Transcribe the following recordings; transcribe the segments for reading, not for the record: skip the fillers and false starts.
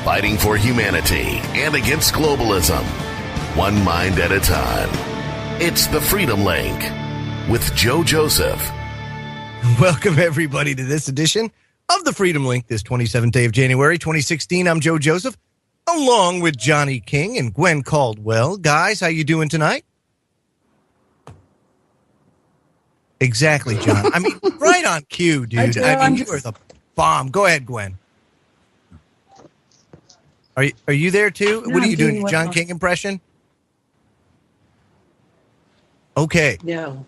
fighting for humanity and against globalism, one mind at a time. It's the Freedom Link with Joe Joseph. Welcome, everybody, to this edition of the Freedom Link, this 27th day of January, 2016. I'm Joe Joseph, along with Johnny King and Gwen Caldwell. Guys, how you doing tonight? Exactly, John. I mean, right on cue, dude. I mean, you are the bomb. Go ahead, Gwen. Are you there too? No, what are you doing? John King impression? Okay. No.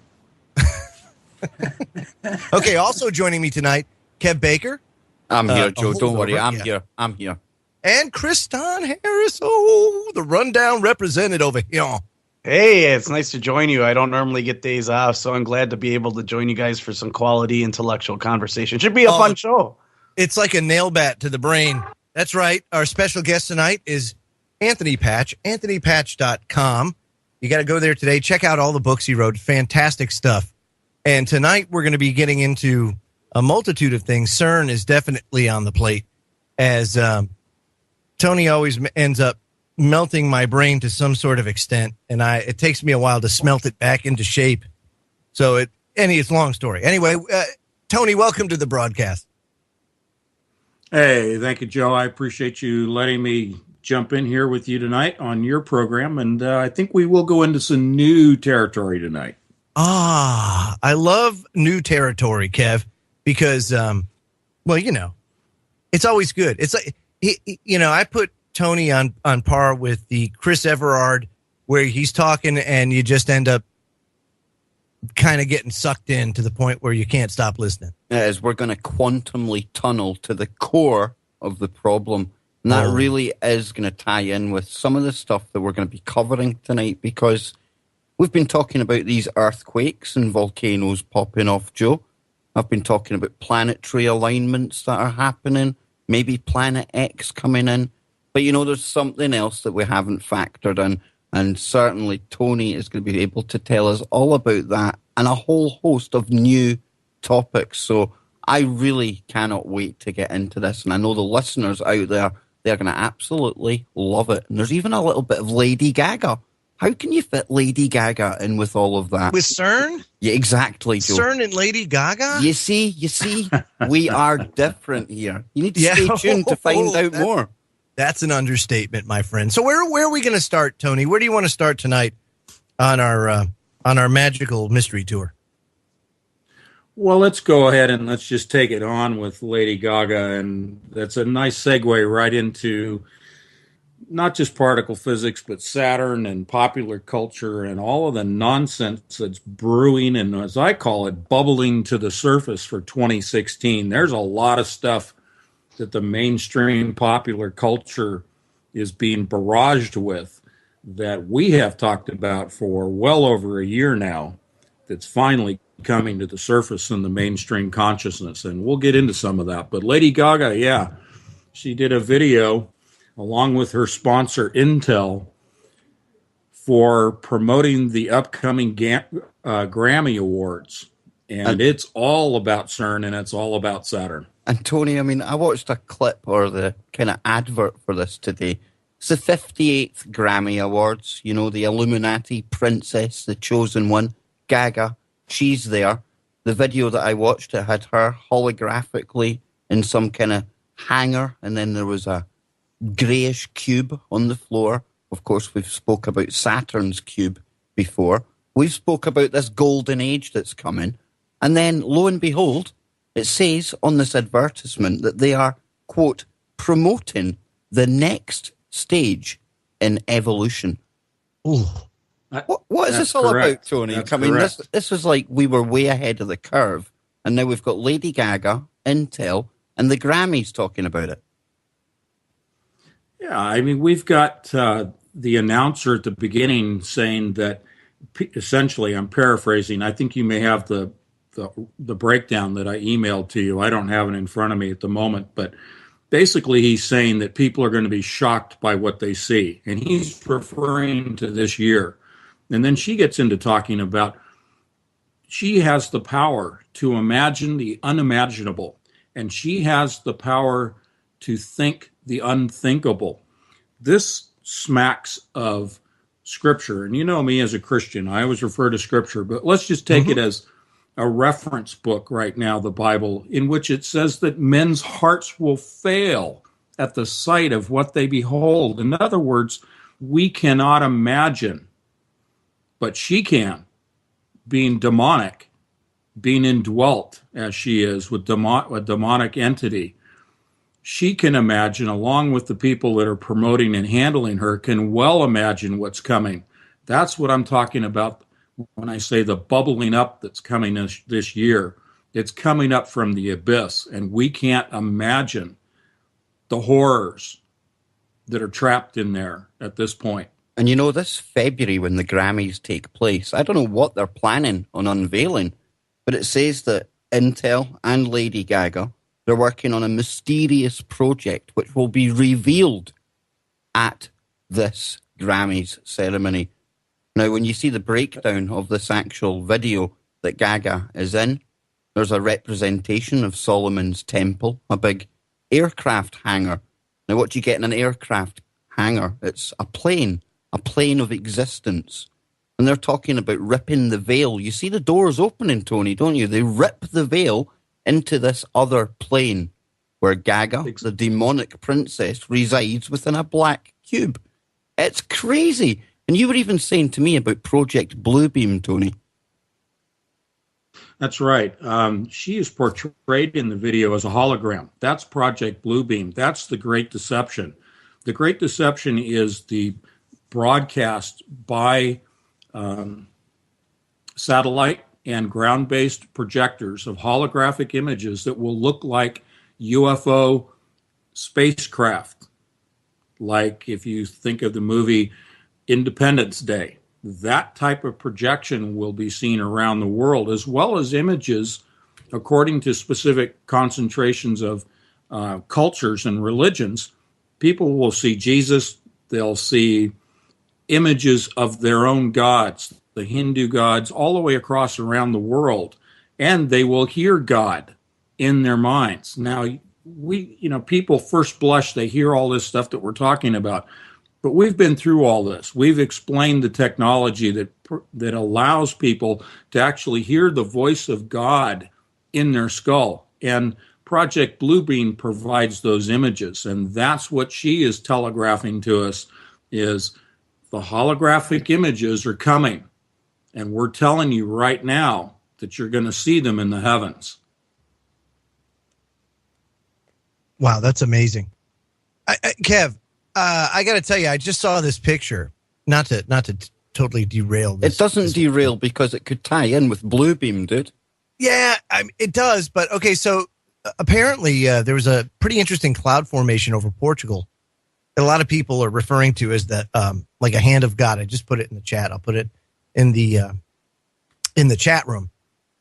Okay, also joining me tonight, Kev Baker. I'm here, Joe. Don't worry. I'm here. And Kriston Harris. Oh, the rundown represented over here. Hey, it's nice to join you. I don't normally get days off, so I'm glad to be able to join you guys for some quality intellectual conversation. Should be a fun show. It's like a nail bat to the brain. That's right. Our special guest tonight is Anthony Patch, anthonypatch.com. You got to go there today. Check out all the books he wrote. Fantastic stuff. And tonight we're going to be getting into a multitude of things. CERN is definitely on the plate, as Tony always ends up melting my brain to some sort of extent, and it takes me a while to smelt it back into shape. So it's a long story. Anyway, Tony, welcome to the broadcast. Hey, thank you, Joe. I appreciate you letting me jump in here with you tonight on your program, and I think we will go into some new territory tonight. I love new territory, Kev, because, well, you know, it's always good. It's like, I put Tony on par with the Chris Everard, where he's talking and you just end up kind of getting sucked in to the point where you can't stop listening. As we're going to quantumly tunnel to the core of the problem. And that really is going to tie in with some of the stuff that we're going to be covering tonight, because we've been talking about these earthquakes and volcanoes popping off, Joe. I've been talking about planetary alignments that are happening, maybe Planet X coming in. But, there's something else that we haven't factored in. And certainly Tony is going to be able to tell us all about that and a whole host of new topics. So I really cannot wait to get into this. And I know the listeners out there, they're going to absolutely love it. And there's even a little bit of Lady Gaga. How can you fit Lady Gaga in with all of that? With CERN? Yeah, exactly, Joe. CERN and Lady Gaga? You see, we are different here. You need to stay tuned to find out more. That's an understatement, my friend. So where are we going to start, Tony? Where do you want to start tonight on our magical mystery tour? Well, let's go ahead and let's just take it on with Lady Gaga, and that's a nice segue right into not just particle physics, but Saturn and popular culture and all of the nonsense that's brewing and, as I call it, bubbling to the surface for 2016. There's a lot of stuff that the mainstream popular culture is being barraged with that we have talked about for well over a year now, that's finally coming to the surface in the mainstream consciousness. And we'll get into some of that. But Lady Gaga, she did a video along with her sponsor Intel for promoting the upcoming Grammy Awards. And it's all about CERN and it's all about Saturn. And Tony, I watched a clip or the kind of advert for this today. It's the 58th Grammy Awards, the Illuminati princess, the chosen one, Gaga. She's there. The video that I watched, it had her holographically in some kind of hangar, and then there was a greyish cube on the floor. Of course, we've spoke about Saturn's cube before. We've spoke about this golden age that's coming. And then, lo and behold, it says on this advertisement that they are, quote, promoting the next stage in evolution. Ooh. What is this all about, Tony? This was like we were way ahead of the curve, and now we've got Lady Gaga, Intel, and the Grammys talking about it. Yeah, we've got the announcer at the beginning saying that, essentially, I'm paraphrasing, I think you may have the breakdown that I emailed to you. I don't have it in front of me at the moment, but basically he's saying that people are going to be shocked by what they see. And he's referring to this year. And then she gets into talking about she has the power to imagine the unimaginable. And she has the power to think the unthinkable. This smacks of Scripture. And you know me as a Christian, I always refer to Scripture, but let's just take it as a reference book right now, the Bible, in which it says that men's hearts will fail at the sight of what they behold. In other words, we cannot imagine, but she can, being demonic, being indwelt as she is with a demonic entity. She can imagine, along with the people that are promoting and handling her, can well imagine what's coming. That's what I'm talking about when I say the bubbling up that's coming this year. It's coming up from the abyss, and we can't imagine the horrors that are trapped in there at this point. And you know, this February when the Grammys take place, I don't know what they're planning on unveiling, but it says that Intel and Lady Gaga, they're working on a mysterious project which will be revealed at this Grammys ceremony. Now, when you see the breakdown of this actual video that Gaga is in, there's a representation of Solomon's Temple, a big aircraft hangar. Now, what do you get in an aircraft hangar? It's a plane of existence. And they're talking about ripping the veil. You see the doors opening, Tony, don't you? They rip the veil into this other plane where Gaga, the demonic princess, resides within a black cube. It's crazy. And you were even saying to me about Project Bluebeam, Tony. That's right. She is portrayed in the video as a hologram. That's Project Bluebeam. That's the Great Deception. The Great Deception is the broadcast by satellite and ground-based projectors of holographic images that will look like UFO spacecraft. Like if you think of the movie Independence Day, that type of projection will be seen around the world, as well as images according to specific concentrations of cultures and religions. People will see Jesus, they'll see images of their own gods, the Hindu gods, all the way across around the world, and they will hear God in their minds. Now, people first blush, they hear all this stuff that we're talking about, but we've been through all this. We've explained the technology that allows people to actually hear the voice of God in their skull, and Project Bluebeam provides those images, and that's what she is telegraphing to us, is the holographic images are coming, and we're telling you right now that you're going to see them in the heavens. Wow, that's amazing. Kev, I got to tell you, I just saw this picture. Not to totally derail this. It doesn't derail because it could tie in with Bluebeam, dude. Yeah, it does. But okay, so apparently there was a pretty interesting cloud formation over Portugal that a lot of people are referring to as the like a hand of God. I just put it in the chat. I'll put it in the chat room.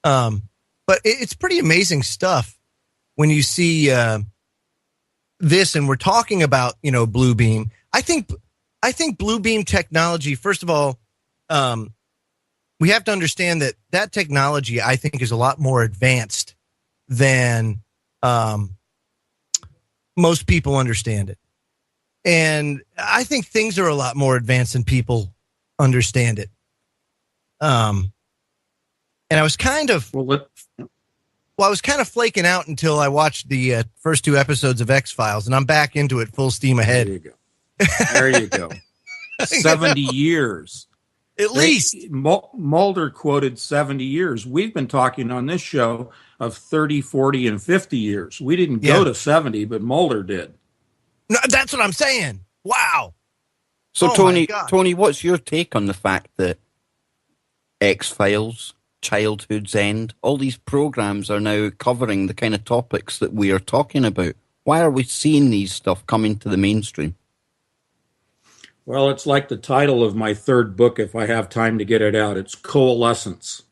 But it's pretty amazing stuff when you see this, and we're talking about Bluebeam. I think Bluebeam technology. First of all, we have to understand that technology, I think, is a lot more advanced than most people understand it. And I think things are a lot more advanced than people understand it. And I was kind of I was kind of flaking out until I watched the first 2 episodes of X-Files, and I'm back into it full steam ahead. There you go. There you go. 70 years. At least. Mulder quoted 70 years. We've been talking on this show of 30, 40, and 50 years. We didn't go to 70, but Mulder did. No, that's what I'm saying. Wow. So, Tony, what's your take on the fact that X-Files, Childhood's End, all these programs are now covering the kind of topics that we are talking about? Why are we seeing these stuff coming to the mainstream? Well, it's like the title of my 3rd book, if I have time to get it out. It's Coalescence.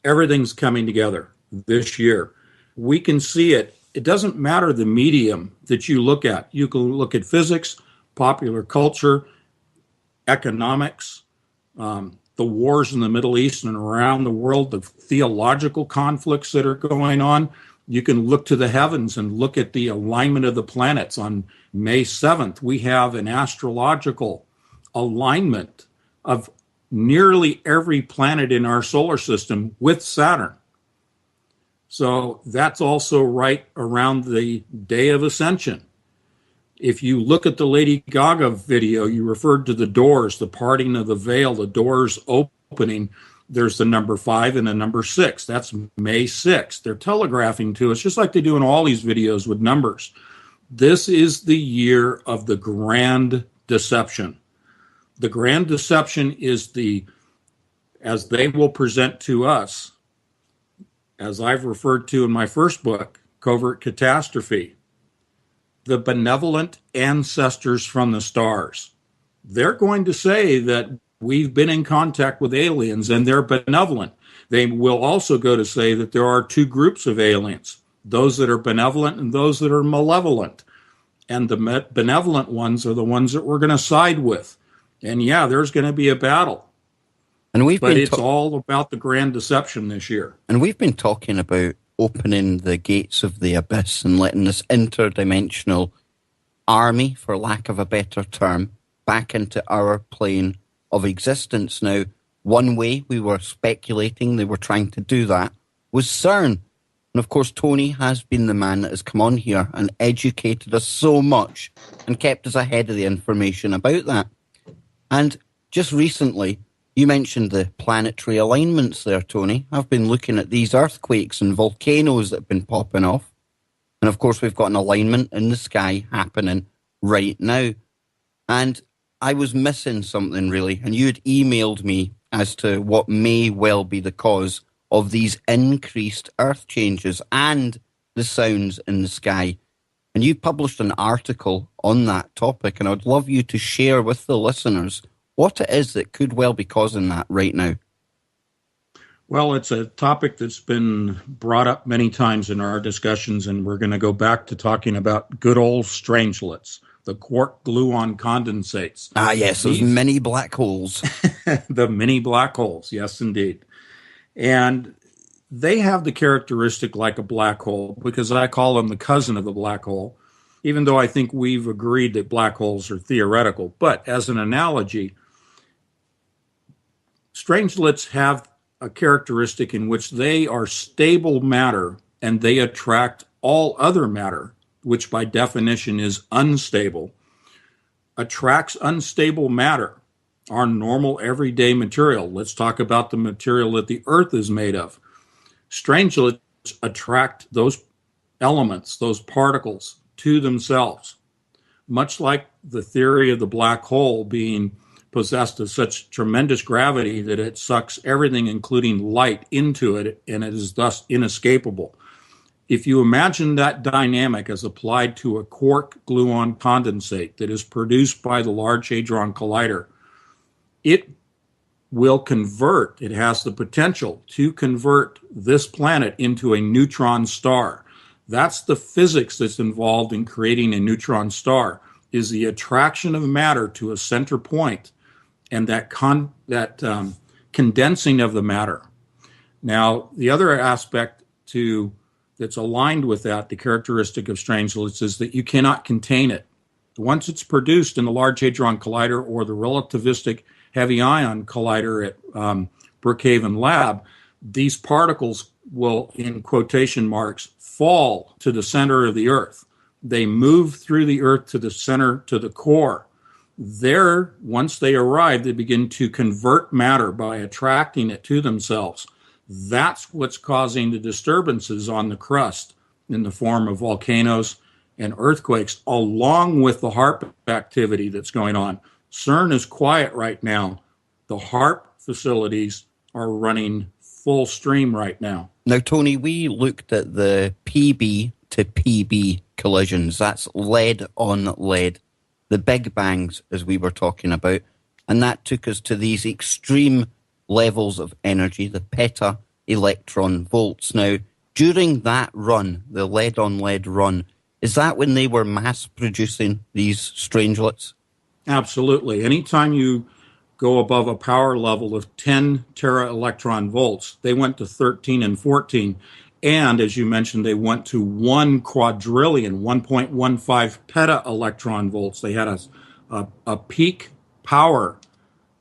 Everything's coming together this year. We can see it. It doesn't matter the medium that you look at. You can look at physics, popular culture, economics, the wars in the Middle East and around the world, the theological conflicts that are going on. You can look to the heavens and look at the alignment of the planets. On May 7th, we have an astrological alignment of nearly every planet in our solar system with Saturn. So that's also right around the day of ascension. If you look at the Lady Gaga video, you referred to the doors, the parting of the veil, the doors opening. There's the number 5 and the number 6. That's May 6th. They're telegraphing to us, just like they do in all these videos with numbers. This is the year of the grand deception. The grand deception is as they will present to us, as I've referred to in my first book, Covert Catastrophe, the benevolent ancestors from the stars. They're going to say that we've been in contact with aliens and they're benevolent. They will also go to say that there are 2 groups of aliens, those that are benevolent and those that are malevolent. And the benevolent ones are the ones that we're going to side with. And yeah, there's going to be a battle. And it's all about the grand deception this year. And we've been talking about opening the gates of the abyss and letting this interdimensional army, for lack of a better term, back into our plane of existence. Now, one way we were speculating they were trying to do that was CERN. And of course, Tony has been the man that has come on here and educated us so much and kept us ahead of the information about that. And just recently, you mentioned the planetary alignments there, Tony. I've been looking at these earthquakes and volcanoes that have been popping off. And of course, we've got an alignment in the sky happening right now. And I was missing something, really. And you had emailed me as to what may well be the cause of these increased earth changes and the sounds in the sky. And you published an article on that topic, and I'd love you to share with the listeners what it is that could well be causing that right now. Well, it's a topic that's been brought up many times in our discussions, and we're going to go back to talking about good old strangelets, the quark-gluon condensates. Ah, yes, those mini black holes. The mini black holes, yes, indeed. And they have the characteristic like a black hole, because I call them the cousin of the black hole, even though I think we've agreed that black holes are theoretical. But as an analogy, strangelets have a characteristic in which they are stable matter and they attract all other matter, which by definition is unstable, attracts unstable matter, our normal everyday material. Let's talk about the material that the Earth is made of. Strangelets attract those elements, those particles, to themselves, much like the theory of the black hole being possessed of such tremendous gravity that it sucks everything, including light, into it, and it is thus inescapable. If you imagine that dynamic as applied to a quark-gluon condensate that is produced by the Large Hadron Collider, it will convert, it has the potential to convert this planet into a neutron star. That's the physics that's involved in creating a neutron star, is the attraction of matter to a center point and that condensing of the matter. Now, the other aspect that's aligned with that, the characteristic of strangelets, is that you cannot contain it. Once it's produced in the Large Hadron Collider or the relativistic heavy ion collider at Brookhaven Lab, these particles will, in quotation marks, fall to the center of the Earth. They move through the Earth to the center, to the core. There, once they arrive, they begin to convert matter by attracting it to themselves. That's what's causing the disturbances on the crust in the form of volcanoes and earthquakes, along with the HAARP activity that's going on. CERN is quiet right now. The HAARP facilities are running full stream right now. Now, Tony, we looked at the PB to PB collisions. That's lead on lead. The big bangs, as we were talking about. And that took us to these extreme levels of energy, the peta-electron volts. Now, during that run, the lead on lead run, is that when they were mass producing these strangelets? Absolutely. Anytime you go above a power level of 10 tera electron volts, they went to 13 and 14. And as you mentioned, they went to 1 quadrillion, 1.15 peta electron volts. They had a peak power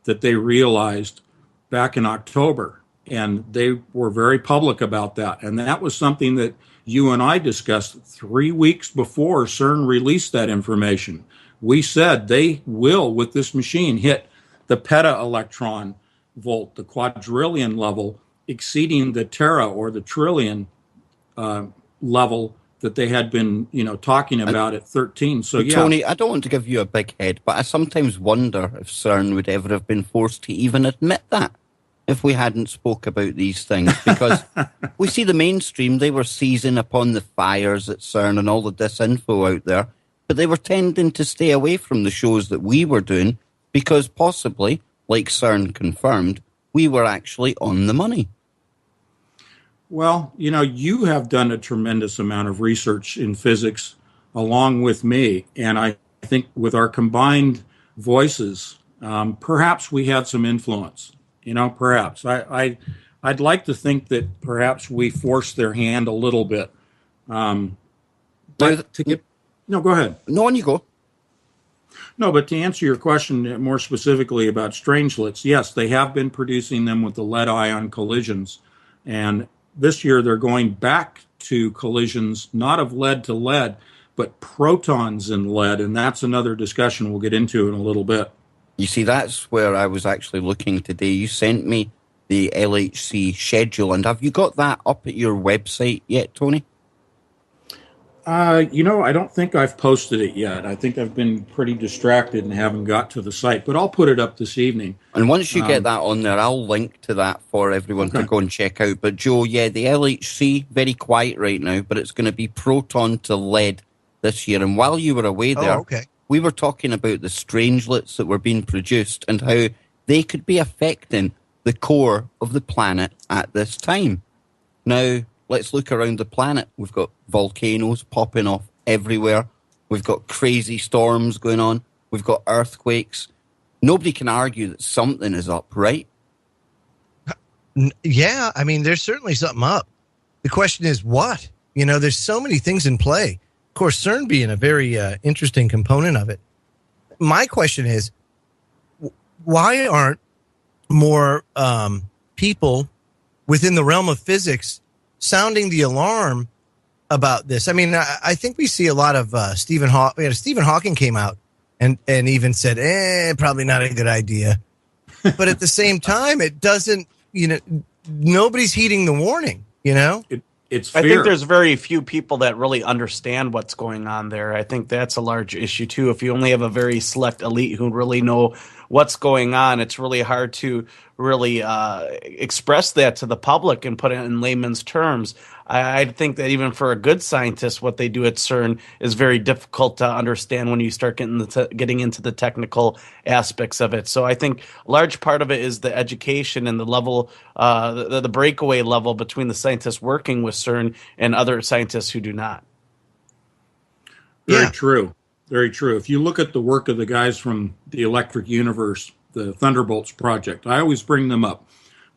that they realized back in October. And they were very public about that. And that was something that you and I discussed 3 weeks before CERN released that information. We said they will, with this machine, hit the peta electron volt, the quadrillion level, exceeding the tera or the trillion level that they had been, talking about at 13. So, yeah. Tony, I don't want to give you a big head, but I sometimes wonder if CERN would ever have been forced to even admit that if we hadn't spoke about these things. Because we see the mainstream, they were seizing upon the fires at CERN and all the disinfo out there, but they were tending to stay away from the shows that we were doing because possibly, like CERN confirmed, we were actually on the money. Well, you have done a tremendous amount of research in physics along with me. And I think with our combined voices, perhaps we had some influence, perhaps. I'd like to think that perhaps we forced their hand a little bit. Go ahead. No, on you go. No, but to answer your question more specifically about strangelets, yes, they have been producing them with the lead-ion collisions. And this year they're going back to collisions, not of lead to lead, but protons in lead. And that's another discussion we'll get into in a little bit. You see, that's where I was actually looking today. You sent me the LHC schedule. And have you got that up at your website yet, Tony? I don't think I've posted it yet. I think I've been pretty distracted and haven't got to the site, but I'll put it up this evening. And once you get that on there, I'll link to that for everyone to go and check out. But Joe, yeah, the LHC, very quiet right now, but it's going to be proton to lead this year. And while you were away there, we were talking about the strangelets that were being produced and how they could be affecting the core of the planet at this time. Now, let's look around the planet. We've got volcanoes popping off everywhere. We've got crazy storms going on. We've got earthquakes. Nobody can argue that something is up, right? Yeah, I mean, there's certainly something up. The question is what? There's so many things in play. Of course, CERN being a very interesting component of it. My question is, why aren't more people within the realm of physics sounding the alarm about this? I mean, I think we see a lot of Stephen Hawking came out and even said, probably not a good idea. But at the same time, it doesn't, nobody's heeding the warning, It's fear. I think there's very few people that really understand what's going on there. I think that's a large issue too. If you only have a very select elite who really know what's going on, it's really hard to really express that to the public and put it in layman's terms. I think that even for a good scientist, what they do at CERN is very difficult to understand when you start getting into the technical aspects of it. So I think a large part of it is the education and the level, the breakaway level between the scientists working with CERN and other scientists who do not. Very true. Very true. If you look at the work of the guys from the Electric Universe, the Thunderbolts project, I always bring them up.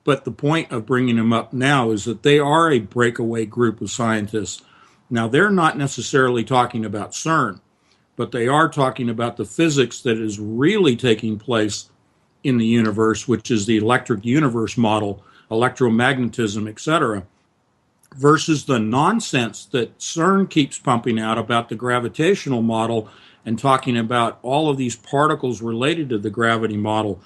But the point of bringing them up now is that they are a breakaway group of scientists. Now, they're not necessarily talking about CERN, but they are talking about the physics that is really taking place in the universe, which is the electric universe model, electromagnetism, etc., versus the nonsense that CERN keeps pumping out about the gravitational model and talking about all of these particles related to the gravity model.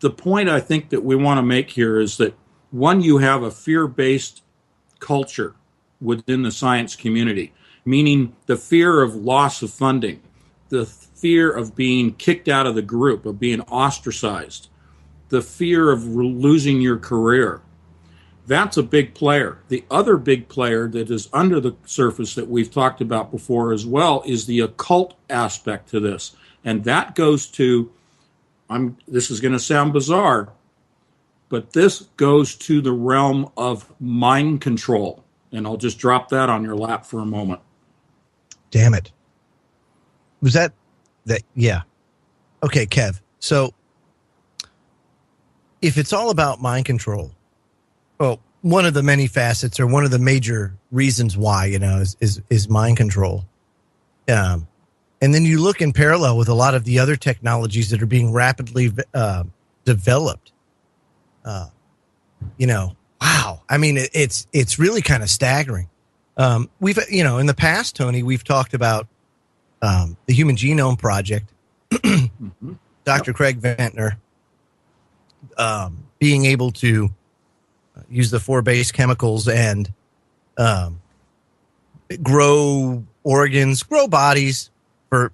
The point I think that we want to make here is that, one, you have a fear-based culture within the science community, meaning the fear of loss of funding, the fear of being kicked out of the group, of being ostracized, the fear of losing your career. That's a big player. The other big player that is under the surface that we've talked about before as well is the occult aspect to this. And that goes to, this is going to sound bizarre, but this goes to the realm of mind control. And I'll just drop that on your lap for a moment. Damn it. Was that? Yeah. Okay, Kev. So if it's all about mind control, well, one of the many facets, or one of the major reasons why, is mind control. And then you look in parallel with a lot of the other technologies that are being rapidly developed. Wow. I mean, it's really kind of staggering. We've, in the past, Tony, we've talked about the Human Genome Project, Mm-hmm. Dr. Craig Ventnor, being able to use the 4 base chemicals and grow organs, grow bodies for,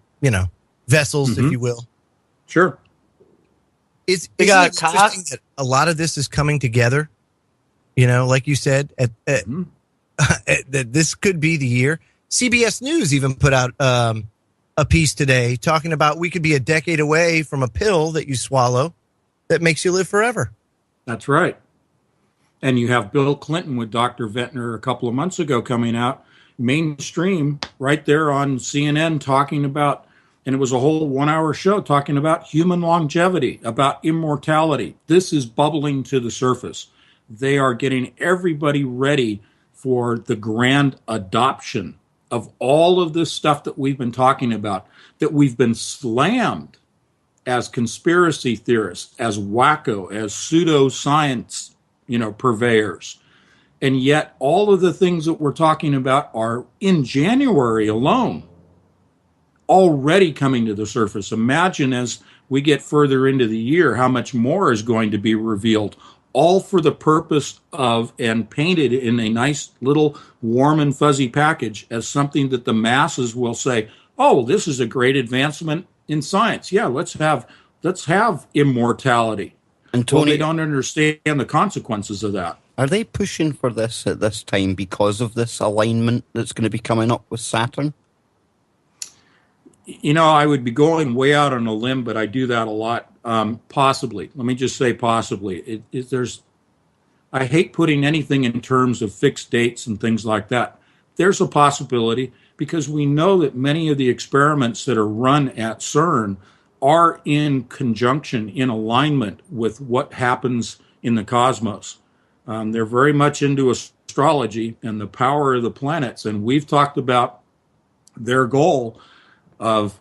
vessels, if you will. Sure. Isn't it interesting that a lot of this is coming together? Like you said, that this could be the year. CBS News even put out a piece today talking about we could be a decade away from a pill that you swallow that makes you live forever. That's right. And you have Bill Clinton with Dr. Ventnor a couple of months ago coming out mainstream right there on CNN talking about, and it was a whole 1-hour show talking about human longevity, about immortality. This is bubbling to the surface. They are getting everybody ready for the grand adoption of all of this stuff that we've been talking about, that we've been slammed as conspiracy theorists, as wacko, as pseudoscience, purveyors. And yet all of the things that we're talking about are in January alone already coming to the surface. Imagine as we get further into the year how much more is going to be revealed, all for the purpose of, and painted in a nice little warm and fuzzy package as something that the masses will say, oh, this is a great advancement in science. Yeah, let's have immortality. And Tony, they don't understand the consequences of that. Are they pushing for this at this time because of this alignment that's going to be coming up with Saturn? I would be going way out on a limb, but I do that a lot. Possibly. Let me just say possibly. I hate putting anything in terms of fixed dates and things like that. There's a possibility because we know that many of the experiments that are run at CERN are in conjunction, in alignment with what happens in the cosmos. They're very much into astrology and the power of the planets, and we've talked about their goal of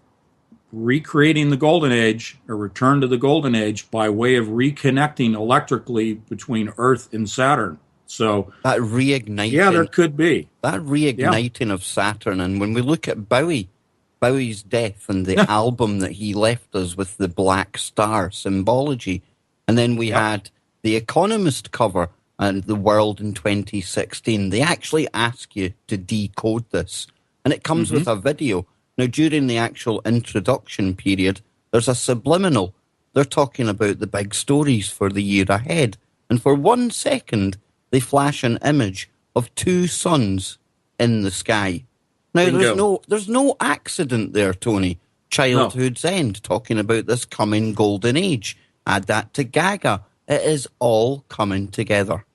recreating the golden age, a return to the golden age, by way of reconnecting electrically between Earth and Saturn. So that reigniting, there could be that reigniting of Saturn. And when we look at Bowie's death and the album that he left us with the black star symbology, and then we had the Economist cover and the World in 2016. They actually ask you to decode this, and it comes with a video. Now, during the actual introduction period, there's a subliminal. They're talking about the big stories for the year ahead. And for 1 second, they flash an image of 2 suns in the sky. Now, there's no accident there, Tony. Childhood's End, talking about this coming golden age. Add that to Gaga. It is all coming together.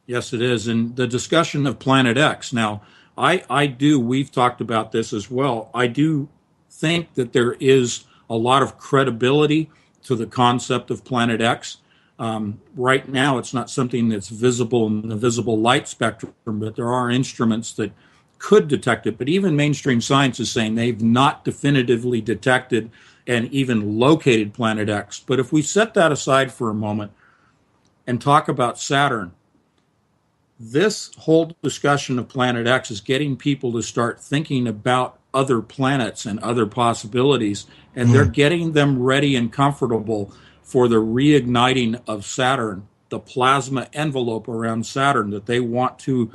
Yes, it is. And the discussion of Planet X. Now, we've talked about this as well. I do think that there is a lot of credibility to the concept of Planet X. Right now, it's not something that's visible in the visible light spectrum, but there are instruments that could detect it. But even mainstream science is saying they've not definitively detected and even located Planet X. But if we set that aside for a moment and talk about Saturn, this whole discussion of Planet X is getting people to start thinking about other planets and other possibilities, and they're getting them ready and comfortable for the reigniting of Saturn, the plasma envelope around Saturn that they want to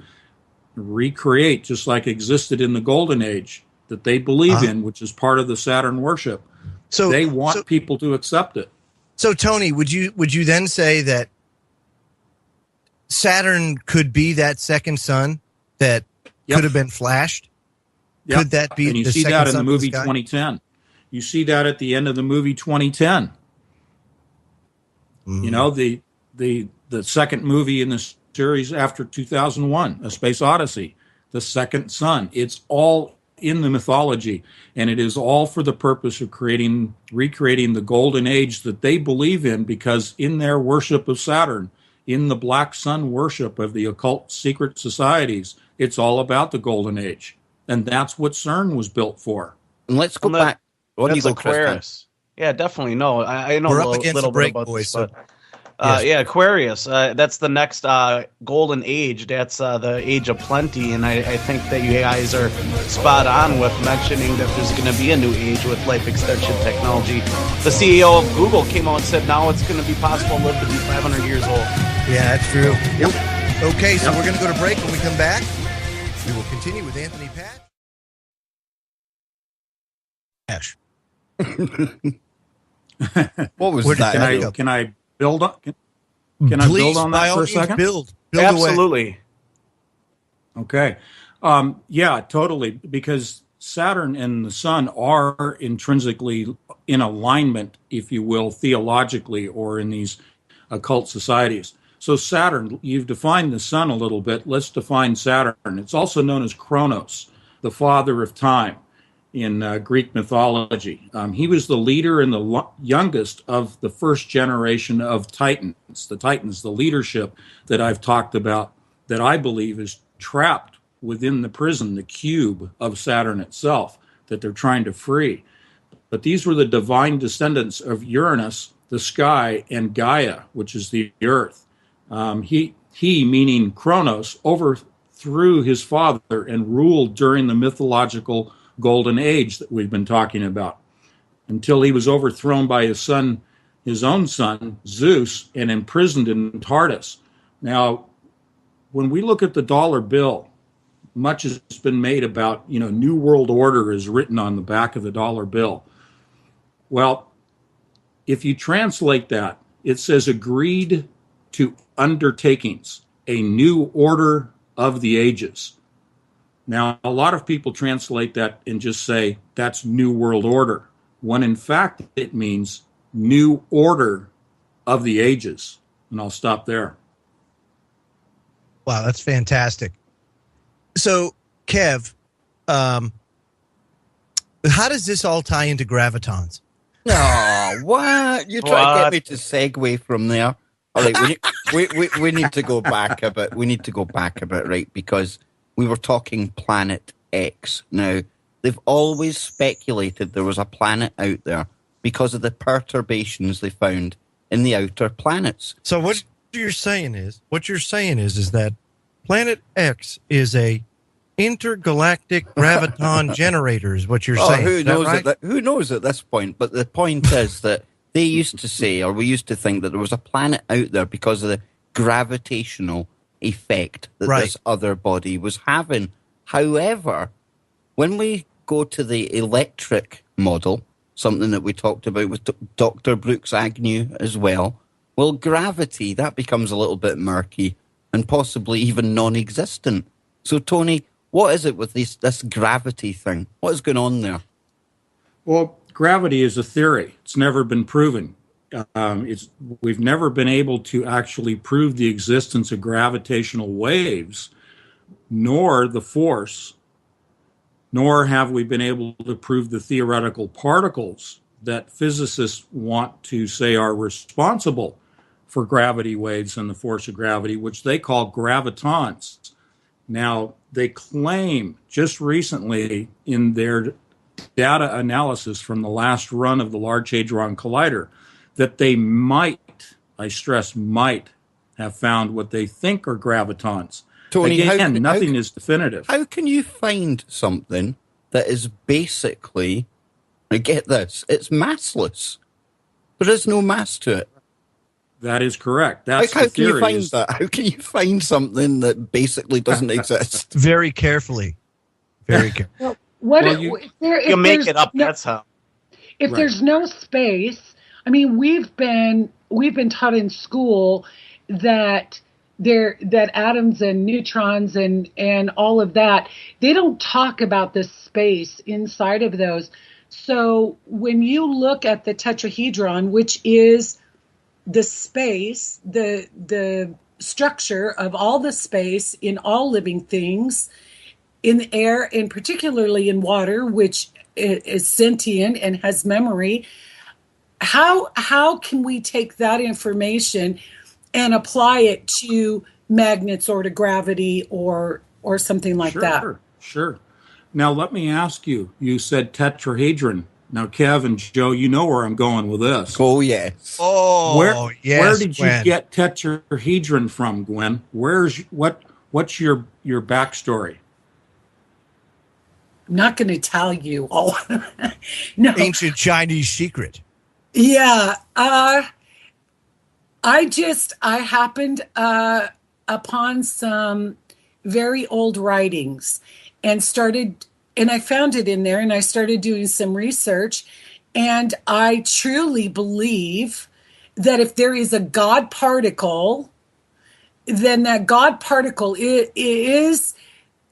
recreate just like existed in the Golden Age, that they believe in, which is part of the Saturn worship. So they want people to accept it. So, Tony, would you then say that Saturn could be that second sun that could have been flashed? Yep. Could that be? And you the see second that in the sun movie of the sky? 2010. You see that at the end of the movie 2010. You know, the second movie in the series after 2001, A Space Odyssey, the second sun. It's all in the mythology, and it is all for the purpose of recreating the golden age that they believe in, because in their worship of Saturn, in the black sun worship of the occult secret societies. It's all about the golden age. And that's what CERN was built for. And let's go back. On you That's go, Chris. Aquarius. Yeah, definitely. No, I know We're a up against little the break, bit about boys, this, but yes. yeah, Aquarius. That's the next golden age. That's the age of plenty, and I think that you guys are spot on with mentioning that there's going to be a new age with life extension technology. The CEO of Google came out and said now it's going to be possible to live to be 500 years old. Yeah, that's true. Yep. Okay, so we're going to go to break. When we come back, we will continue with Anthony Patch. What was Where did that? Can I build on? Can I build on that for a second? Build Absolutely. away. Okay. Yeah, totally. Because Saturn and the Sun are intrinsically in alignment, if you will, theologically, or in these occult societies. So Saturn, you've defined the Sun a little bit. Let's define Saturn. It's also known as Kronos, the father of time in Greek mythology. He was the leader and the youngest of the first generation of Titans. The Titans, the leadership that I've talked about, that I believe is trapped within the prison, the cube of Saturn itself, that they're trying to free. But these were the divine descendants of Uranus, the sky, and Gaia, which is the earth. He, meaning Kronos, overthrew his father and ruled during the mythological golden age that we've been talking about, until he was overthrown by his own son, Zeus, and imprisoned in Tartarus. Now, when we look at the dollar bill, much has been made about, New World Order is written on the back of the dollar bill. Well, if you translate that, it says agreed to undertakings, a new order of the ages. Now, a lot of people translate that and just say that's New World Order, when in fact it means new order of the ages. And I'll stop there. Wow, that's fantastic. So, Kev, how does this all tie into gravitons? No, what? You're trying to get me to segue from there. All right, we need to go back a bit. We need to go back a bit, right? Because we were talking Planet X. Now, they've always speculated there was a planet out there because of the perturbations they found in the outer planets. So what you're saying is that Planet X is a intergalactic graviton generator, is what you're saying. Who knows who knows at this point? But the point is that they used to say, or we used to think, that there was a planet out there because of the gravitational effect that this other body was having. However, when we go to the electric model, something that we talked about with Dr. Brooks Agnew as well, well, gravity, that becomes a little bit murky and possibly even non-existent. So, Tony, what is it with this gravity thing? What is going on there? Well, gravity is a theory. It's never been proven. We've never been able to actually prove the existence of gravitational waves, nor the force, nor have we been able to prove the theoretical particles that physicists want to say are responsible for gravity waves and the force of gravity, which they call gravitons. Now, they claim just recently in their data analysis from the last run of the Large Hadron Collider that they might, I stress might, have found what they think are gravitons. Tony, again, nothing is definitive. How can you find something that is basically, I get this, it's massless? There is no mass to it. That is correct. That's how the theory. Can you find that? How can you find something that basically doesn't exist? Very carefully. Very carefully. You make it up. That's how. If there's no space, I mean, we've been taught in school that atoms and neutrons and all of that, they don't talk about the space inside of those. So when you look at the tetrahedron, which is the space, the structure of all the space in all living things, in the air, and particularly in water, which is sentient and has memory, how can we take that information and apply it to magnets or to gravity or something like that. Sure. Now, let me ask you, you said tetrahedron. Now, Kev and Joe, you know where I'm going with this. Oh, yes. Oh, Where did Gwen. you get tetrahedron from, Gwen? What's your backstory? I'm not going to tell you. Oh, no. Ancient Chinese secret. Yeah. I happened upon some very old writings and I found it in there, and I started doing some research, and I truly believe that if there is a God particle, then that God particle is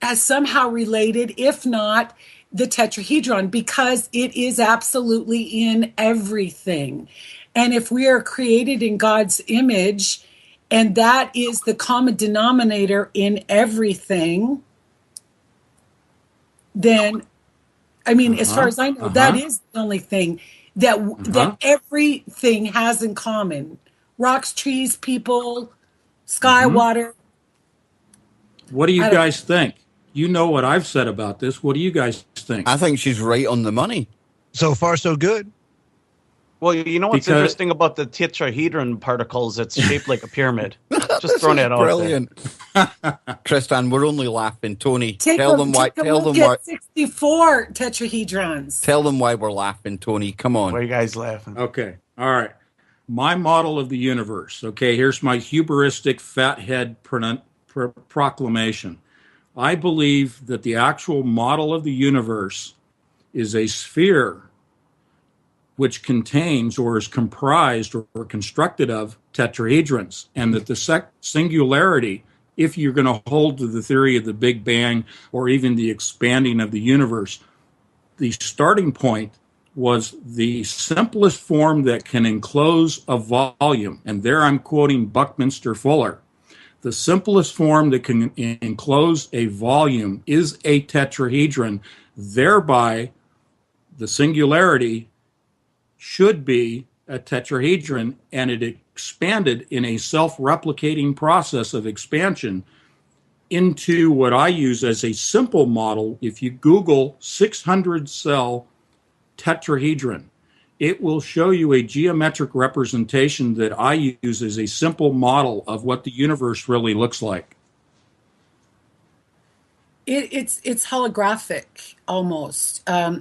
as somehow related, if not the tetrahedron, because it is absolutely in everything. And if we are created in God's image, and that is the common denominator in everything, then, I mean, as far as I know, that is the only thing that everything has in common. Rocks, trees, people, sky, water. What do you guys think? You know what I've said about this. What do you guys think? I think she's right on the money. So far, so good. Well, you know what's interesting about the tetrahedron particles? It's shaped like a pyramid. Just throwing it out brilliant. Tristan, we're only laughing. Tony, Tell them why 64 tetrahedrons. Tell them why we're laughing, Tony. Come on. Why are you guys laughing? Okay. All right. My model of the universe. Okay, here's my hubristic fathead proclamation. I believe that the actual model of the universe is a sphere which contains or is comprised or constructed of tetrahedrons, and that the singularity, if you're going to hold to the theory of the Big Bang or even the expanding of the universe, the starting point was the simplest form that can enclose a volume. And there I'm quoting Buckminster Fuller. The simplest form that can enclose a volume is a tetrahedron. Thereby, the singularity should be a tetrahedron, and it expanded in a self-replicating process of expansion into what I use as a simple model. If you Google 600-cell tetrahedron, it will show you a geometric representation that I use as a simple model of what the universe really looks like. It's holographic almost. Yeah,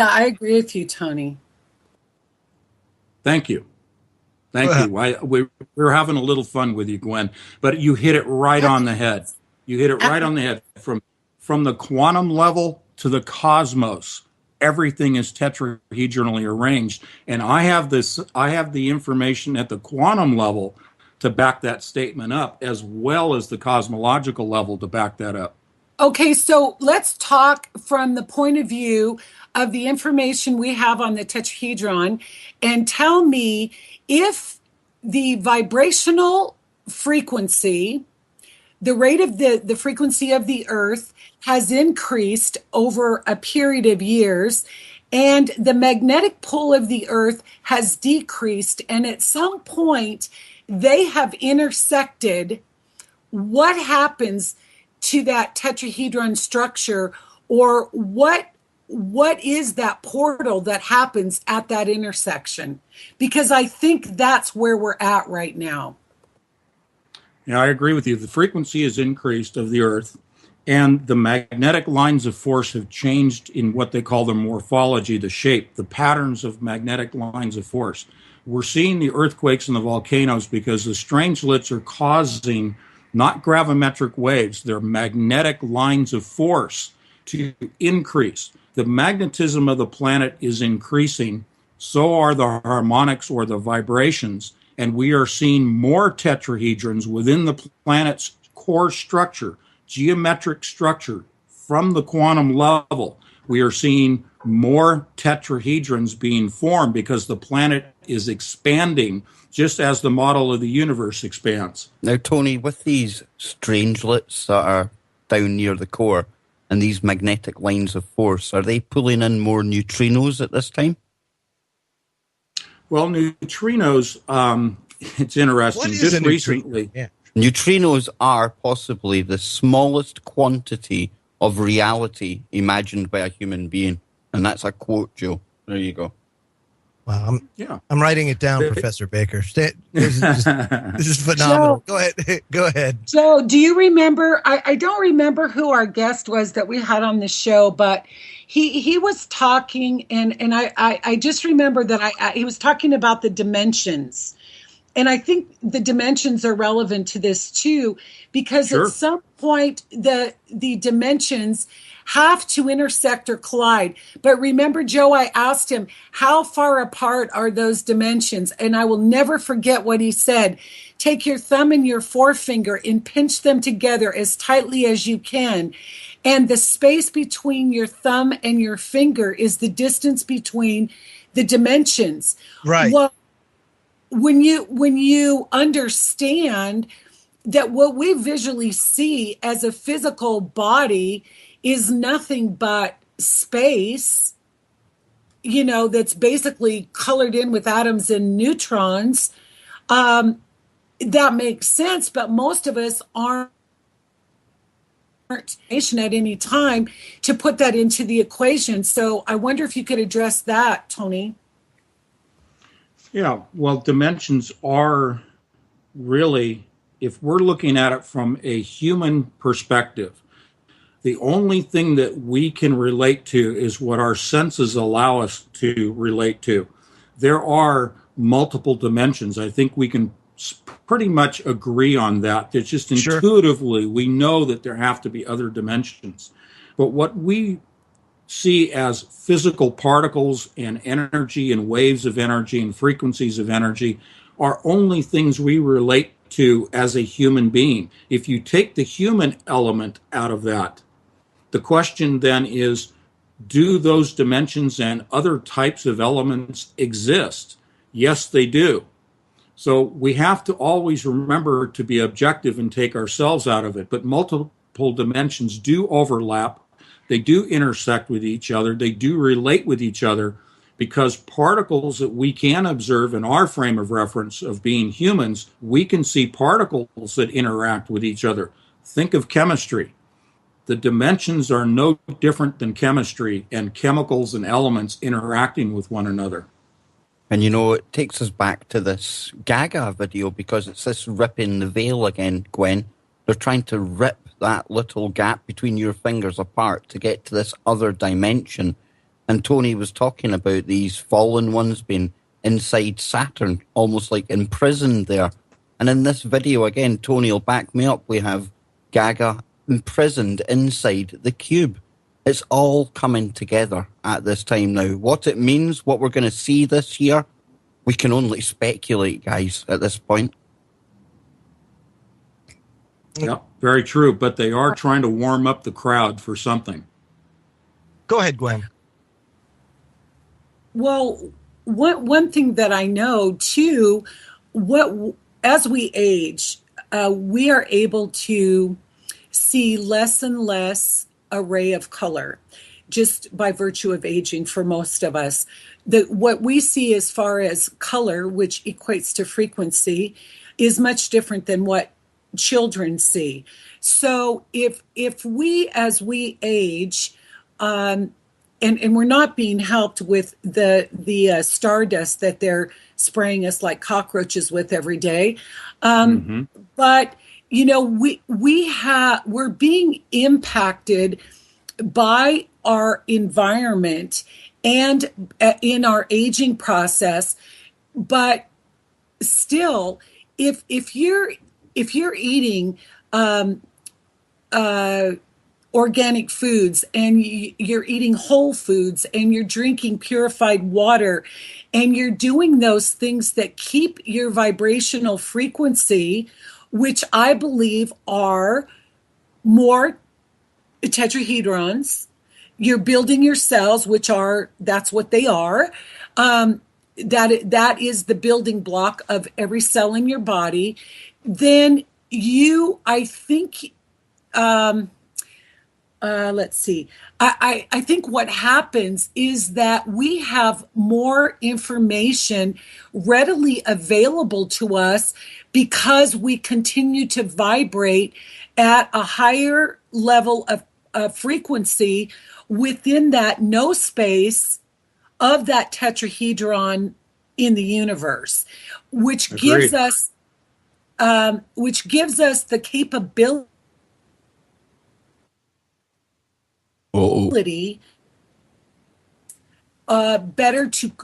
I agree with you, Tony. Thank you. We're having a little fun with you, Gwen, but you hit it right on the head. You hit it right on the head. From the quantum level to the cosmos, everything is tetrahedronally arranged. And I have the information at the quantum level to back that statement up, as well as the cosmological level to back that up. Okay, so let's talk from the point of view of the information we have on the tetrahedron, and tell me if the vibrational frequency, the rate of the frequency of the Earth has increased over a period of years, and the magnetic pull of the Earth has decreased, and at some point they have intersected. What happens to that tetrahedron structure, or what is that portal that happens at that intersection? Because I think that's where we're at right now. Yeah, I agree with you. The frequency is increased of the Earth, and the magnetic lines of force have changed in what they call the morphology, the shape, the patterns of magnetic lines of force. We're seeing the earthquakes and the volcanoes because the strangelets are causing not gravimetric waves, they're magnetic lines of force to increase. The magnetism of the planet is increasing, so are the harmonics or the vibrations, and we are seeing more tetrahedrons within the planet's core structure, geometric structure from the quantum level. We are seeing more tetrahedrons being formed because the planet is expanding just as the model of the universe expands. Now, Tony, with these strangelets that are down near the core and these magnetic lines of force, are they pulling in more neutrinos at this time? Well, neutrinos, it's interesting. What is Just a neutrino? recently, Yeah. Neutrinos are possibly the smallest quantity of reality imagined by a human being. And that's a quote, Joe. There you go. Wow, yeah. I'm writing it down, Professor Baker. This is phenomenal. Joe, Go ahead. Go ahead. Joe, do you remember? I don't remember who our guest was that we had on the show, but he was talking, and I just remember that he was talking about the dimensions. And I think the dimensions are relevant to this too, because Sure. at some point the dimensions have to intersect or collide. But remember, Joe, I asked him, how far apart are those dimensions? And I will never forget what he said. Take your thumb and your forefinger and pinch them together as tightly as you can. And the space between your thumb and your finger is the distance between the dimensions. Right. Well, when you understand that what we visually see as a physical body is nothing but space, that's basically colored in with atoms and neutrons, that makes sense. But most of us aren't at any time to put that into the equation. So I wonder if you could address that, Tony. Yeah, well, dimensions are really, if we're looking at it from a human perspective, the only thing that we can relate to is what our senses allow us to relate to. There are multiple dimensions. I think we can pretty much agree on that. It's just intuitively we know that there have to be other dimensions. But what we see as physical particles and energy and waves of energy and frequencies of energy are only things we relate to as a human being. If you take the human element out of that, the question then is, do those dimensions and other types of elements exist? Yes, they do. So we have to always remember to be objective and take ourselves out of it. But multiple dimensions do overlap. They do intersect with each other. They do relate with each other, because particles that we can observe in our frame of reference of being humans, we can see particles that interact with each other. Think of chemistry. The dimensions are no different than chemistry and chemicals and elements interacting with one another. And it takes us back to this Gaga video, because it's this ripping the veil again, Gwen. They're trying to rip that little gap between your fingers apart to get to this other dimension. And Tony was talking about these fallen ones being inside Saturn, almost like imprisoned there. And in this video, again, Tony will back me up, we have Gaga imprisoned inside the cube. It's all coming together at this time now. What it means, what we're going to see this year, we can only speculate, guys, at this point. Yeah, very true. But they are trying to warm up the crowd for something. Go ahead, Gwen. Well, one thing that I know too, as we age, we are able to see less and less array of color, just by virtue of aging for most of us. What we see as far as color, which equates to frequency, is much different than what children see. So if we, as we age, and we're not being helped with the stardust that they're spraying us like cockroaches with every day, but we're being impacted by our environment and in our aging process. But still, if you're eating organic foods, and you're eating whole foods, and you're drinking purified water, and you're doing those things that keep your vibrational frequency, which I believe are more tetrahedrons, you're building your cells, that's what they are. That is the building block of every cell in your body. Then I think, let's see. I think what happens is that we have more information readily available to us because we continue to vibrate at a higher level of frequency within that no space of that tetrahedron in the universe, which Agreed. gives us the capability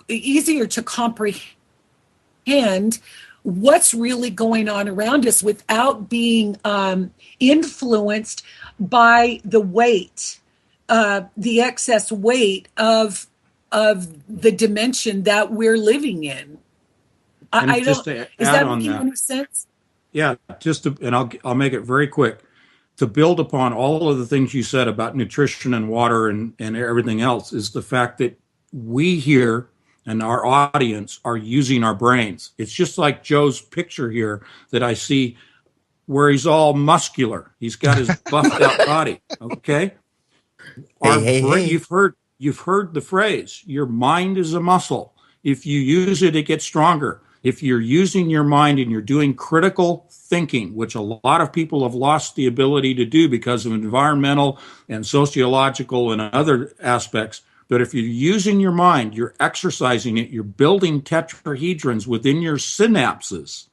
easier to comprehend what's really going on around us without being influenced by the weight, the excess weight of the dimension that we're living in. I don't. Is that making any sense? Yeah, I'll make it very quick. To build upon all of the things you said about nutrition and water and everything else is the fact that we here and our audience are using our brains. It's just like Joe's picture here that I see where he's all muscular. He's got his buffed out body. Okay. Hey. You've heard the phrase, your mind is a muscle. If you use it, it gets stronger. If you're using your mind and you're doing critical thinking, which a lot of people have lost the ability to do because of environmental and sociological and other aspects, but if you're using your mind, you're exercising it, you're building tetrahedrons within your synapses,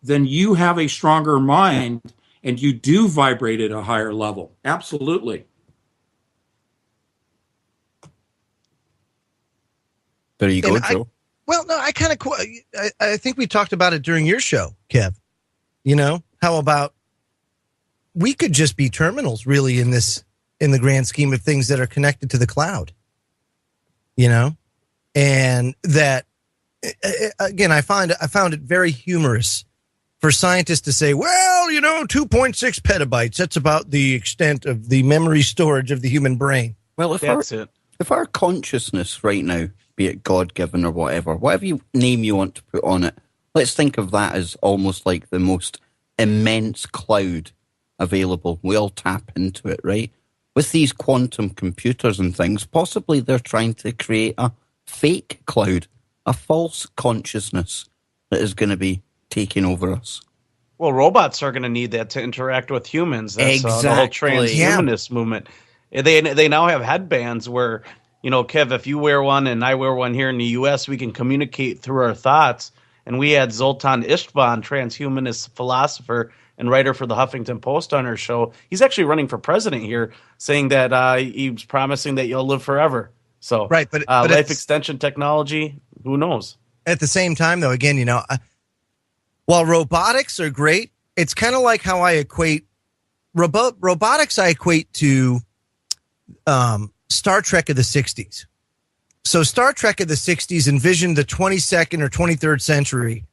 then you have a stronger mind and you do vibrate at a higher level. Absolutely. There you go, Joe. Well, no, I think we talked about it during your show, Kev. You know, how about we could just be terminals really in the grand scheme of things that are connected to the cloud, you know, and that, again, I found it very humorous for scientists to say, well, 2.6 petabytes, that's about the extent of the memory storage of the human brain. Well, if our consciousness right now, be it God-given or whatever name you want to put on it, let's think of that as almost like the most immense cloud available. We all tap into it, right? With these quantum computers and things, possibly they're trying to create a fake cloud, a false consciousness that is going to be taking over us. Well, robots are going to need that to interact with humans. That's the whole transhumanist movement. They now have headbands where, Kev, if you wear one and I wear one here in the U.S., we can communicate through our thoughts. And we had Zoltan Istvan, transhumanist philosopher and writer for the Huffington Post, on our show. He's actually running for president here, saying that he's promising that you'll live forever. So, right, but life extension technology, who knows? At the same time, though, again, while robotics are great, it's kind of like how I equate robotics. I equate to Star Trek of the 60s. So Star Trek of the 60s envisioned the 22nd or 23rd century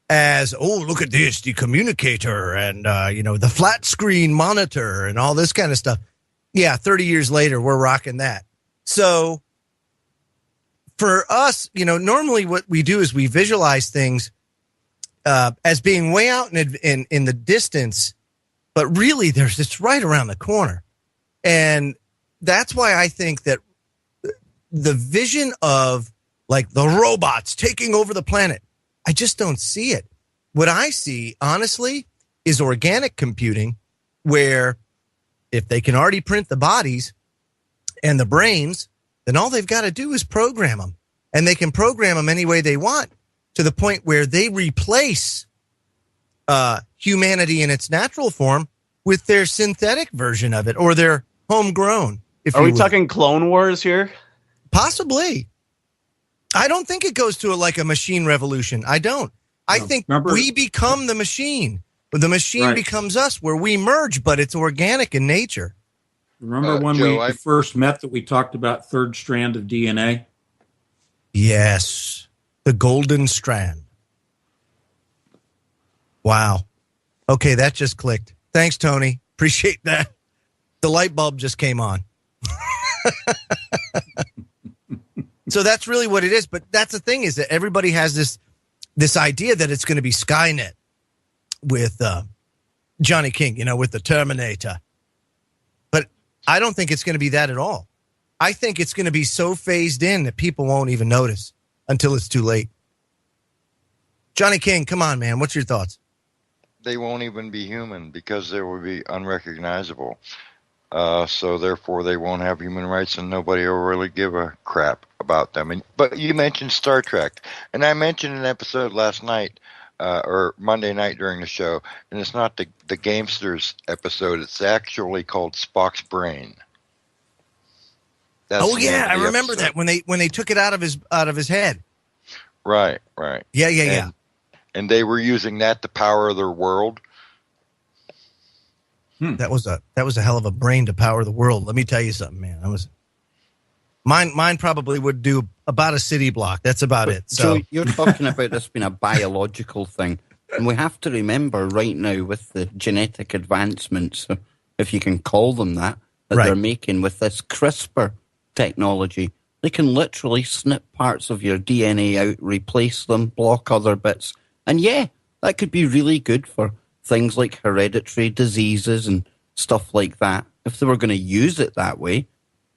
as, oh, look at this, the communicator and, the flat screen monitor and all this kind of stuff. Yeah, 30 years later, we're rocking that. So for us, normally what we do is we visualize things as being way out in the distance, but really it's right around the corner. And that's why I think that the vision of like the robots taking over the planet, I just don't see it. What I see, honestly, is organic computing, where if they can already print the bodies and the brains, then all they've got to do is program them. And they can program them any way they want, to the point where they replace humanity in its natural form with their synthetic version of it, or their homegrown. Are we talking Clone Wars here? Possibly. I don't think it goes to a machine revolution. I don't. I think we become the machine. The machine becomes us, where we merge, but it's organic in nature. Remember when we first met that we talked about third strand of DNA? Yes. The golden strand. Wow. Okay, that just clicked. Thanks, Tony. Appreciate that. The light bulb just came on. So that's really what it is. But that's the thing, is that everybody has this idea that it's going to be Skynet with Johnny King, with the Terminator. But I don't think it's going to be that at all. I think it's going to be so phased in that people won't even notice until it's too late. Johnny King, come on, man. What's your thoughts? They won't even be human because they will be unrecognizable. So therefore, they won't have human rights, and nobody will really give a crap about them. But you mentioned Star Trek, and I mentioned an episode last night or Monday night during the show, and it's not the Gamesters episode. It's actually called Spock's Brain. That's I remember that when they took it out of his head. Right. Yeah. And they were using that to power their world. That was a hell of a brain to power the world. Let me tell you something, man. Mine probably would do about a city block. That's about it. So you're talking about this being a biological thing, and we have to remember right now with the genetic advancements, if you can call them that they're making with this CRISPR technology, they can literally snip parts of your DNA out, replace them, block other bits, and that could be really good for things like hereditary diseases and stuff like that, if they were going to use it that way.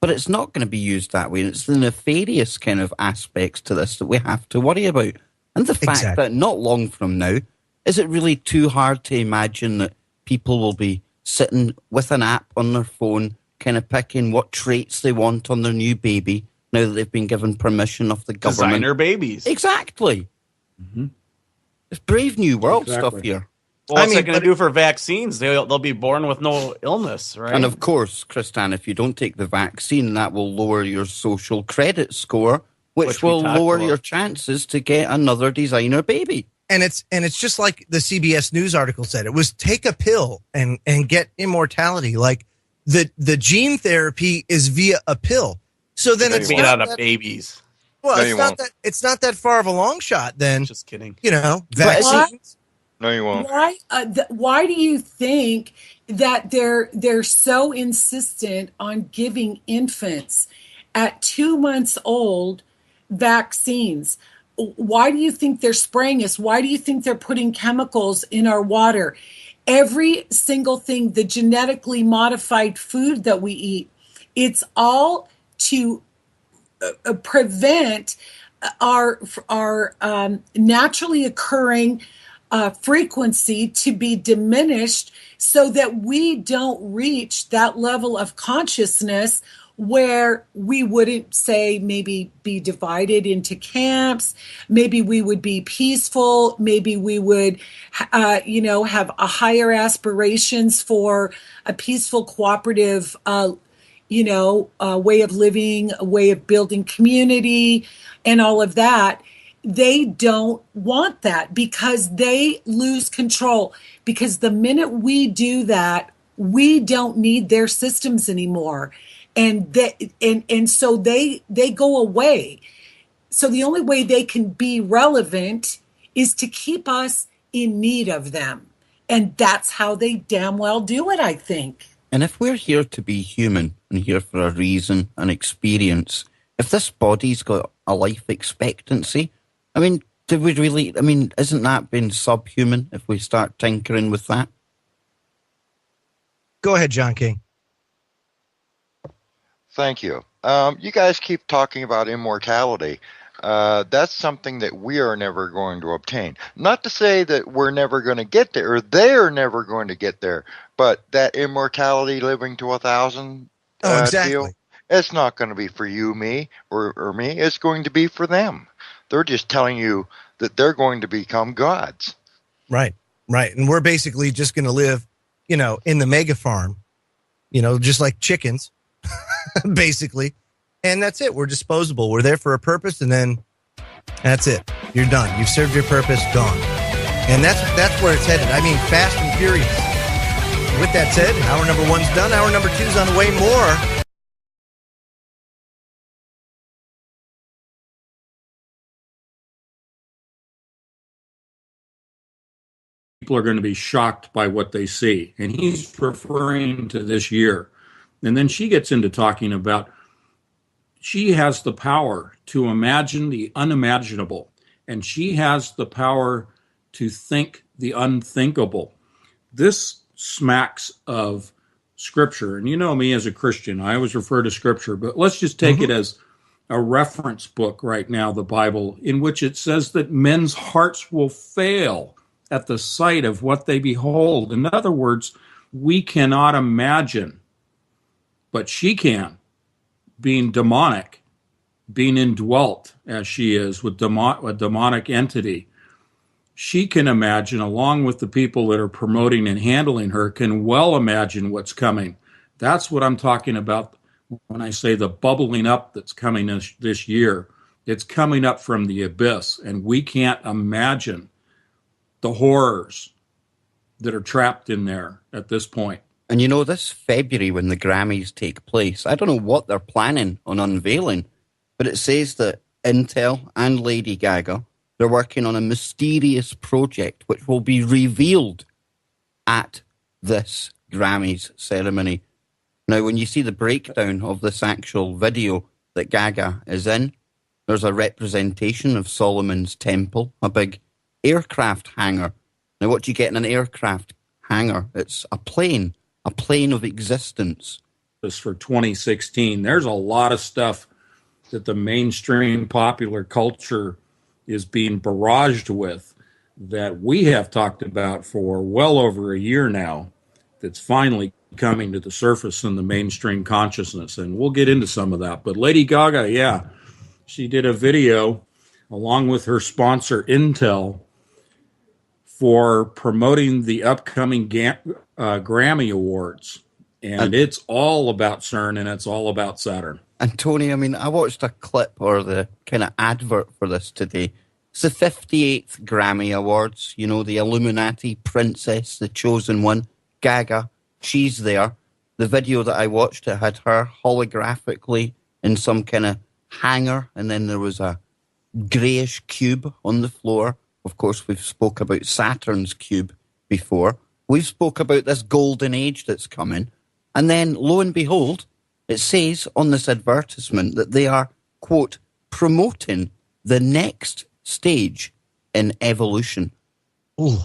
But it's not going to be used that way. And it's the nefarious kind of aspects to this that we have to worry about. And the fact that not long from now, is it really too hard to imagine that people will be sitting with an app on their phone, kind of picking what traits they want on their new baby, now that they've been given permission of the government? Designer babies. Exactly. Mm-hmm. It's brave new world stuff here. Well, what's it going to do for vaccines? They'll be born with no illness, right? And of course, Christian, if you don't take the vaccine, that will lower your social credit score, which will lower your chances to get another designer baby. And it's just like the CBS News article said. It was take a pill and get immortality. Like the gene therapy is via a pill. So then it's made out of babies. Well, it's not that far of a long shot. Then just kidding. Vaccines. No, you won't. Why do you think that they're so insistent on giving infants at 2 months old vaccines? Why do you think they're spraying us? Why do you think they're putting chemicals in our water? Every single thing, the genetically modified food that we eat, it's all to prevent our naturally occurring frequency to be diminished so that we don't reach that level of consciousness where we wouldn't, say, maybe be divided into camps. Maybe we would be peaceful. Maybe we would, have a higher aspirations for a peaceful, cooperative, way of living, a way of building community and all of that. They don't want that because they lose control. Because the minute we do that, we don't need their systems anymore. And so they go away. So the only way they can be relevant is to keep us in need of them. And that's how they damn well do it, I think. And if we're here to be human and here for a reason and experience, if this body's got a life expectancy, isn't that been subhuman if we start tinkering with that? Go ahead, John King. Thank you. You guys keep talking about immortality. That's something that we are never going to obtain. Not to say that we're never going to get there, or they're never going to get there, but that immortality, living to 1,000 exactly. deal, it's not going to be for you, me, or me. It's going to be for them. They're just telling you that they're going to become gods. Right. And we're basically just going to live, in the mega farm, just like chickens, basically. And that's it. We're disposable. We're there for a purpose, and then that's it. You're done. You've served your purpose, gone. And that's where it's headed. I mean, fast and furious. With that said, hour number 1's done. Hour number 2's on the way. More. People are going to be shocked by what they see. And he's referring to this year. And then she gets into talking about she has the power to imagine the unimaginable, and she has the power to think the unthinkable. This smacks of Scripture. And you know me as a Christian, I always refer to Scripture, but let's just take it as a reference book right now, the Bible, in which it says that men's hearts will fail at the sight of what they behold. In other words, we cannot imagine, but she can, being demonic, being indwelt as she is with a demonic entity. She can imagine, along with the people that are promoting and handling her, can well imagine what's coming. That's what I'm talking about when I say the bubbling up that's coming this year. It's coming up from the abyss, and we can't imagine the horrors that are trapped in there at this point. And you know, this February when the Grammys take place, I don't know what they're planning on unveiling, but it says that Intel and Lady Gaga, they're working on a mysterious project which will be revealed at this Grammys ceremony. Now, when you see the breakdown of this actual video that Gaga is in, there's a representation of Solomon's Temple, a big aircraft hangar. Now, what do you get in an aircraft hangar? It's a plane of existence. This for 2016. There's a lot of stuff that the mainstream popular culture is being barraged with that we have talked about for well over a year now, that's finally coming to the surface in the mainstream consciousness. And we'll get into some of that. But Lady Gaga, yeah, she did a video along with her sponsor Intel for promoting the upcoming Grammy Awards. And it's all about CERN and it's all about Saturn. And Tony, I mean, I watched a clip or the kind of advert for this today. It's the 58th Grammy Awards, you know, the Illuminati princess, the chosen one, Gaga. She's there. The video that I watched, it had her holographically in some kind of hangar, and then there was a greyish cube on the floor. Of course, we've spoke about Saturn's cube before. We've spoke about this golden age that's coming. And then, lo and behold, it says on this advertisement that they are, quote, promoting the next stage in evolution. Ooh.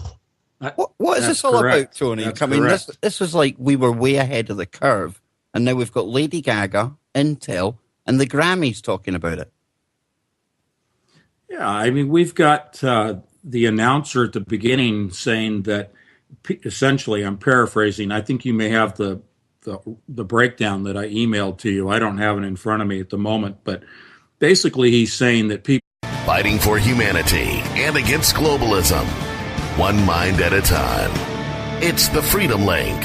What is this all about, Tony? That's I mean, correct. this was like we were way ahead of the curve, and now we've got Lady Gaga, Intel, and the Grammys talking about it. Yeah, I mean, we've got the announcer at the beginning saying that, essentially, I'm paraphrasing, I think you may have the breakdown that I emailed to you. I don't have it in front of me at the moment, but basically he's saying that people Fighting for humanity and against globalism. One mind at a time. It's the Freedom Link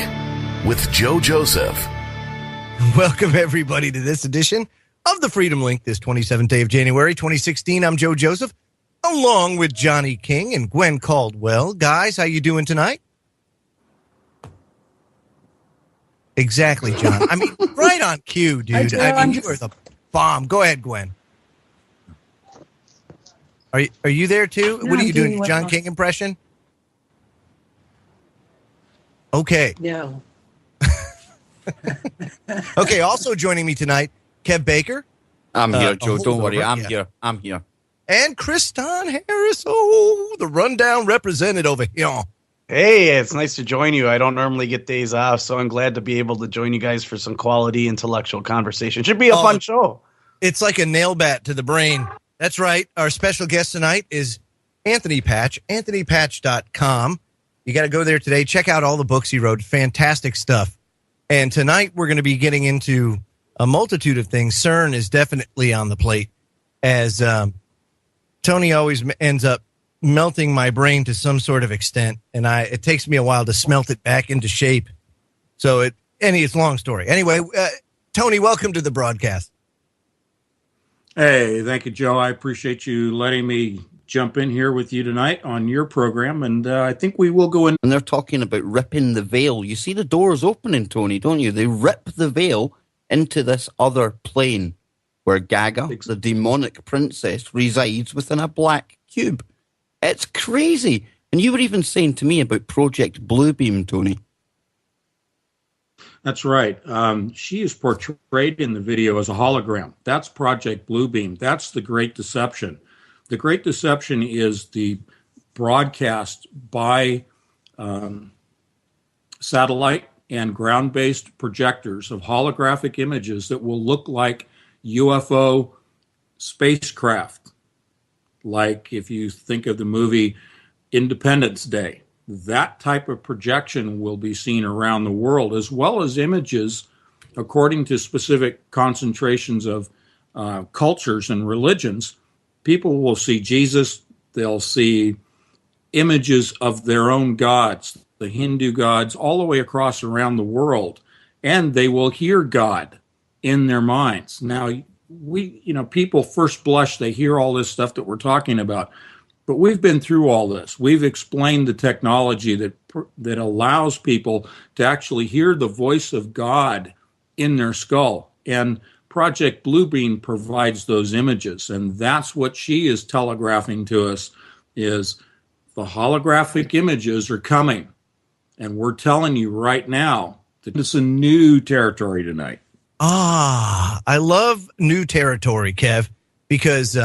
with Joe Joseph. Welcome, everybody, to this edition of the Freedom Link, this 27th day of January, 2016. I'm Joe Joseph, along with Johnny King and Gwen Caldwell. Guys, how you doing tonight? Exactly, John. I mean, right on cue, dude. I mean, you are the bomb. Go ahead, Gwen. Are you there, too? No, what are you doing, well. John King impression? Okay. No. Okay, also joining me tonight, Kev Baker. I'm here, Joe. Don't worry. Yeah. I'm here. And Kriston Harris. Oh, the rundown represented over here. Hey, it's nice to join you. I don't normally get days off, so I'm glad to be able to join you guys for some quality intellectual conversation. Should be a fun show. It's like a nail bat to the brain. That's right. Our special guest tonight is Anthony Patch, anthonypatch.com. You got to go there today. Check out all the books he wrote. Fantastic stuff. And tonight we're going to be getting into a multitude of things. CERN is definitely on the plate, as Tony always ends up melting my brain to some sort of extent, and it takes me a while to smelt it back into shape. So it's a long story. Anyway, Tony, welcome to the broadcast. Hey, thank you, Joe. I appreciate you letting me jump in here with you tonight on your program, and I think we will go in. And they're talking about ripping the veil. You see the doors opening, Tony, don't you? They rip the veil into this other plane where Gaga, the demonic princess, resides within a black cube. It's crazy. And you were even saying to me about Project Bluebeam, Tony. That's right. She is portrayed in the video as a hologram. That's Project Bluebeam. That's the Great Deception. The Great Deception is the broadcast by satellite and ground-based projectors of holographic images that will look like UFO spacecraft. Like if you think of the movie Independence Day, that type of projection will be seen around the world, as well as images according to specific concentrations of cultures and religions. People will see Jesus, they'll see images of their own gods, the Hindu gods, all the way across around the world, and they will hear God in their minds. Now, people first blush, they hear all this stuff that we're talking about, but we've been through all this. We've explained the technology that allows people to actually hear the voice of God in their skull. And Project Bluebeam provides those images, and that's what she is telegraphing to us is the holographic images are coming. And we're telling you right now that it's a new territory tonight. I love new territory, Kev, because,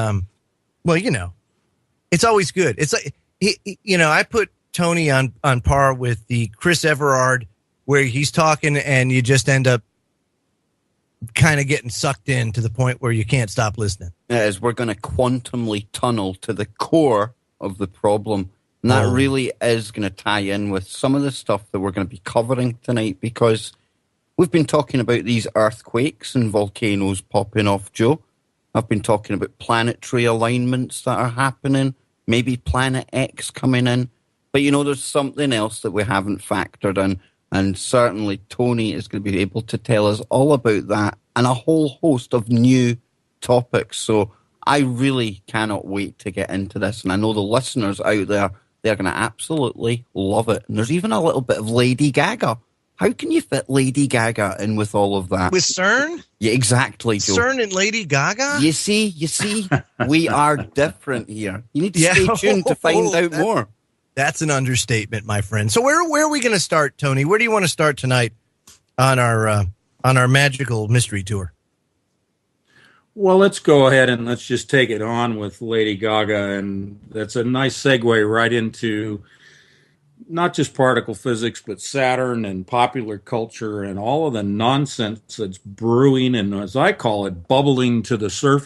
it's always good. It's like, I put Tony on par with the Chris Everard, where he's talking and you just end up kind of getting sucked in to the point where you can't stop listening. As we're going to quantumly tunnel to the core of the problem. And that really is going to tie in with some of the stuff that we're going to be covering tonight, because we've been talking about these earthquakes and volcanoes popping off, Joe. I've been talking about planetary alignments that are happening, maybe Planet X coming in. But, there's something else that we haven't factored in. And certainly Tony is going to be able to tell us all about that and a whole host of new topics. So I really cannot wait to get into this. And I know the listeners out there, they're going to absolutely love it. And there's even a little bit of Lady Gaga. How can you fit Lady Gaga in with all of that? With CERN? Yeah, exactly, Joe. CERN and Lady Gaga? You see, we are different here. You need to stay tuned to find out more. That's an understatement, my friend. So where are we going to start, Tony? Where do you want to start tonight on our magical mystery tour? Well, let's go ahead and let's just take it on with Lady Gaga. And that's a nice segue right into not just particle physics, but Saturn and popular culture and all of the nonsense that's brewing and, as I call it, bubbling to the surface.